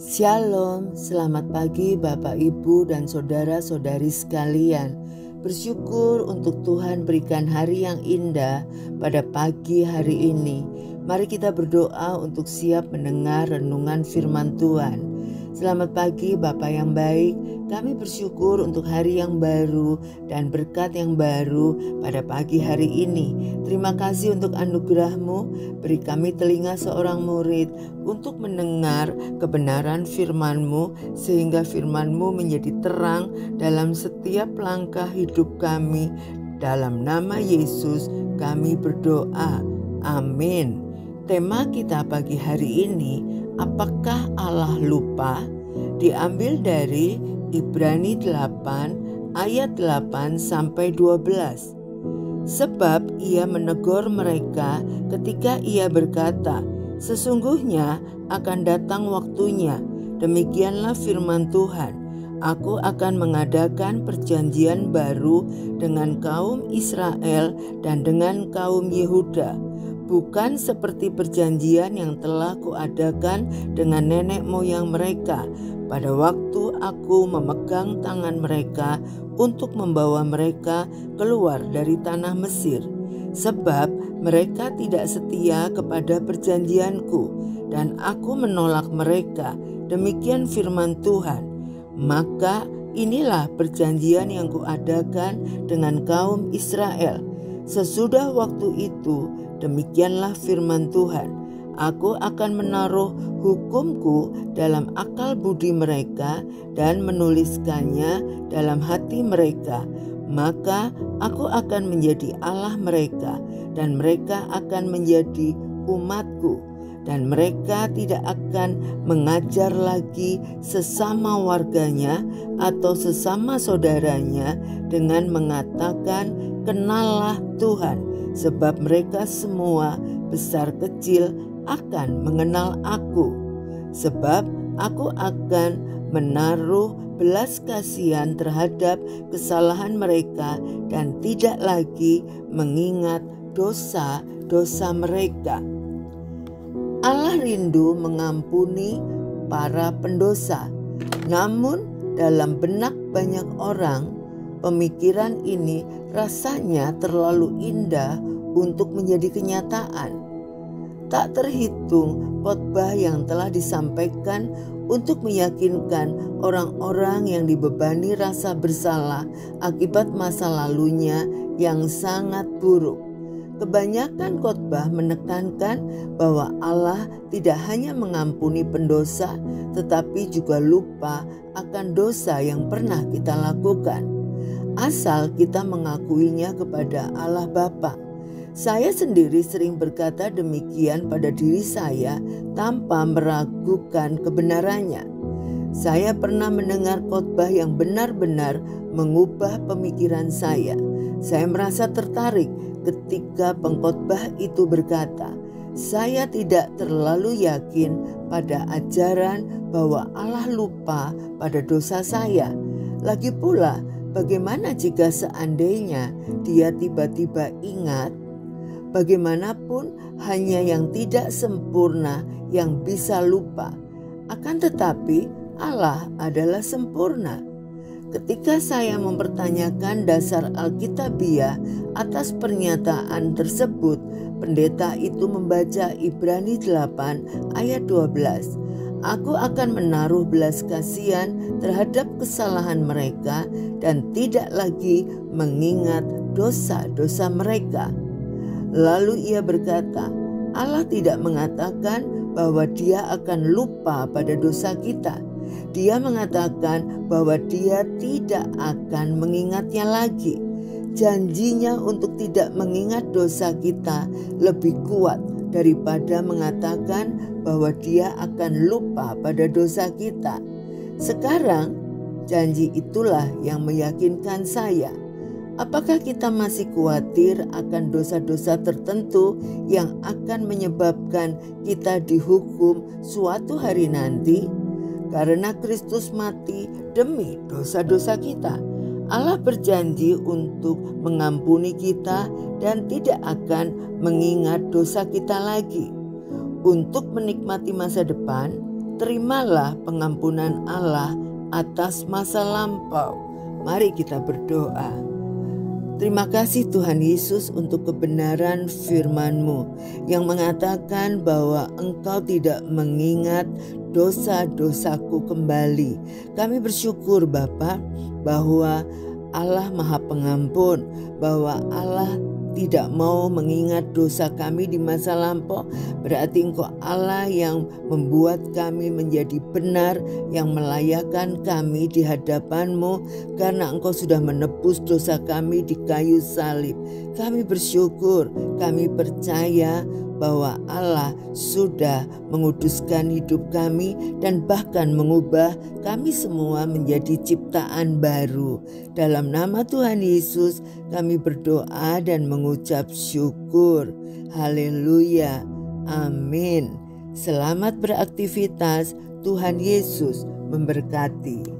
Shalom, selamat pagi Bapak Ibu dan saudara-saudari sekalian. Bersyukur untuk Tuhan berikan hari yang indah pada pagi hari ini. Mari kita berdoa untuk siap mendengar renungan firman Tuhan. Selamat pagi Bapak yang baik, kami bersyukur untuk hari yang baru dan berkat yang baru pada pagi hari ini. Terima kasih untuk anugerah-Mu, beri kami telinga seorang murid untuk mendengar kebenaran firman-Mu, sehingga firman-Mu menjadi terang dalam setiap langkah hidup kami. Dalam nama Yesus kami berdoa, amin. Tema kita pagi hari ini, apakah Allah lupa? Diambil dari Ibrani 8 ayat 8 sampai 12. Sebab ia menegur mereka ketika ia berkata, sesungguhnya akan datang waktunya, demikianlah firman Tuhan, aku akan mengadakan perjanjian baru dengan kaum Israel dan dengan kaum Yehuda, bukan seperti perjanjian yang telah kuadakan dengan nenek moyang mereka pada waktu aku memegang tangan mereka untuk membawa mereka keluar dari tanah Mesir. Sebab mereka tidak setia kepada perjanjianku dan aku menolak mereka, demikian firman Tuhan. Maka inilah perjanjian yang kuadakan dengan kaum Israel. Sesudah waktu itu, demikianlah firman Tuhan, aku akan menaruh hukumku dalam akal budi mereka dan menuliskannya dalam hati mereka. Maka aku akan menjadi Allah mereka dan mereka akan menjadi umatku. Dan mereka tidak akan mengajar lagi sesama warganya atau sesama saudaranya dengan mengatakan, kenallah Tuhan, sebab mereka semua besar kecil akan mengenal aku. Sebab aku akan menaruh belas kasihan terhadap kesalahan mereka dan tidak lagi mengingat dosa-dosa mereka. Allah rindu mengampuni para pendosa, namun dalam benak banyak orang, pemikiran ini rasanya terlalu indah untuk menjadi kenyataan. Tak terhitung khotbah yang telah disampaikan untuk meyakinkan orang-orang yang dibebani rasa bersalah akibat masa lalunya yang sangat buruk. Kebanyakan khotbah menekankan bahwa Allah tidak hanya mengampuni pendosa, tetapi juga lupa akan dosa yang pernah kita lakukan, asal kita mengakuinya kepada Allah Bapa. Saya sendiri sering berkata demikian pada diri saya tanpa meragukan kebenarannya. Saya pernah mendengar khotbah yang benar-benar mengubah pemikiran saya. Saya merasa tertarik ketika pengkhotbah itu berkata, saya tidak terlalu yakin pada ajaran bahwa Allah lupa pada dosa saya. Lagi pula, bagaimana jika seandainya Dia tiba-tiba ingat? Bagaimanapun hanya yang tidak sempurna yang bisa lupa. Akan tetapi Allah adalah sempurna. Ketika saya mempertanyakan dasar Alkitabiah atas pernyataan tersebut, pendeta itu membaca Ibrani 8 ayat 12. Aku akan menaruh belas kasihan terhadap kesalahan mereka dan tidak lagi mengingat dosa-dosa mereka. Lalu ia berkata, Allah tidak mengatakan bahwa Dia akan lupa pada dosa kita. Dia mengatakan bahwa Dia tidak akan mengingatnya lagi. Janjinya untuk tidak mengingat dosa kita lebih kuat daripada mengatakan bahwa Dia akan lupa pada dosa kita. Sekarang, janji itulah yang meyakinkan saya. Apakah kita masih khawatir akan dosa-dosa tertentu yang akan menyebabkan kita dihukum suatu hari nanti? Karena Kristus mati demi dosa-dosa kita, Allah berjanji untuk mengampuni kita dan tidak akan mengingat dosa kita lagi. Untuk menikmati masa depan, terimalah pengampunan Allah atas masa lampau. Mari kita berdoa. Terima kasih Tuhan Yesus untuk kebenaran firman-Mu yang mengatakan bahwa Engkau tidak mengingat dosa-dosaku kembali. Kami bersyukur Bapa bahwa Allah Maha Pengampun, bahwa Allah tidak mau mengingat dosa kami di masa lampau. Berarti Engkau Allah yang membuat kami menjadi benar, yang melayakkan kami di hadapan-Mu, karena Engkau sudah menebus dosa kami di kayu salib. Kami bersyukur, kami percaya bahwa Allah sudah menguduskan hidup kami dan bahkan mengubah kami semua menjadi ciptaan baru. Dalam nama Tuhan Yesus kami berdoa dan mengucap syukur. Haleluya. Amin. Selamat beraktivitas. Tuhan Yesus memberkati.